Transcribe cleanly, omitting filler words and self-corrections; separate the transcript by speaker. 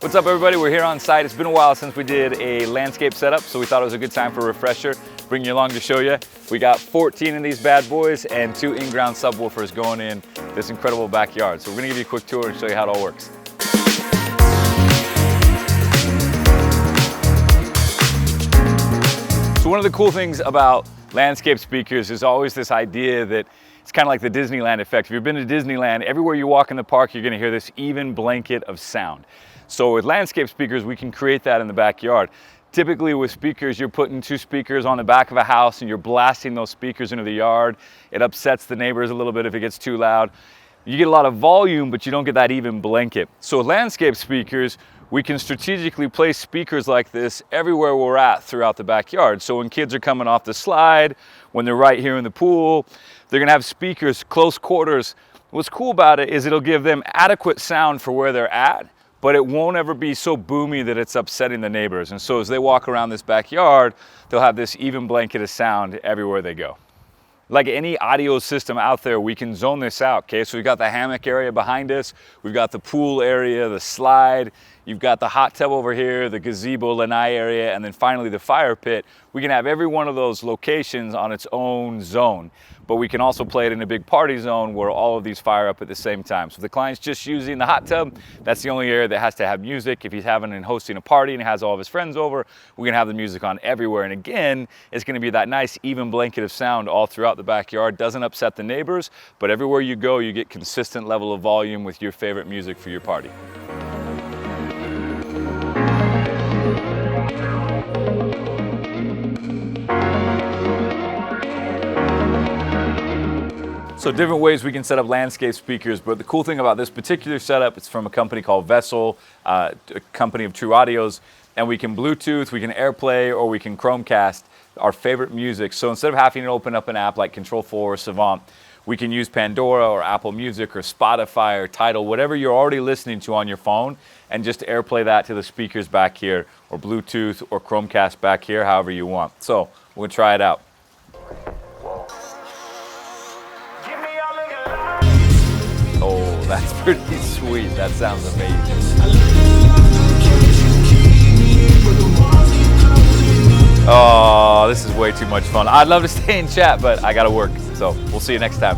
Speaker 1: What's up, everybody? We're here on site. It's been a while since we did a landscape setup, so we thought it was a good time for a refresher. Bring you along to show you. We got 14 of these bad boys and 2 in-ground subwoofers going in this incredible backyard. So we're gonna give you a quick tour and show you how it all works. So one of the cool things about landscape speakers is always this idea that it's kind of like the Disneyland effect. If you've been to Disneyland, everywhere you walk in the park, you're gonna hear this even blanket of sound. So with landscape speakers, we can create that in the backyard. Typically with speakers, you're putting 2 speakers on the back of a house and you're blasting those speakers into the yard. It upsets the neighbors a little bit if it gets too loud. You get a lot of volume, but you don't get that even blanket. So with landscape speakers, we can strategically place speakers like this everywhere we're at throughout the backyard. So when kids are coming off the slide, when they're right here in the pool, they're gonna have speakers close quarters. What's cool about it is it'll give them adequate sound for where they're at, but it won't ever be so boomy that it's upsetting the neighbors. And so as they walk around this backyard, they'll have this even blanket of sound everywhere they go. Like any audio system out there, we can zone this out, okay? So we've got the hammock area behind us, we've got the pool area, the slide, you've got the hot tub over here, the gazebo, lanai area, and then finally the fire pit. We can have every one of those locations on its own zone, but we can also play it in a big party zone where all of these fire up at the same time. So if the client's just using the hot tub, that's the only area that has to have music. If he's having and hosting a party and has all of his friends over, we can have the music on everywhere. And again, it's gonna be that nice even blanket of sound all throughout the backyard. Doesn't upset the neighbors, but everywhere you go, you get consistent level of volume with your favorite music for your party. So different ways we can set up landscape speakers, but the cool thing about this particular setup, it's from a company called Vessel, a company of True Audios, and we can Bluetooth, we can AirPlay, or we can Chromecast our favorite music. So instead of having to open up an app like Control4 or Savant, we can use Pandora or Apple Music or Spotify or Tidal, whatever you're already listening to on your phone, and just AirPlay that to the speakers back here, or Bluetooth or Chromecast back here, however you want. So we'll try it out. Oh, that's pretty sweet. That sounds amazing. Oh, this is way too much fun. I'd love to stay and chat, but I gotta work. So we'll see you next time.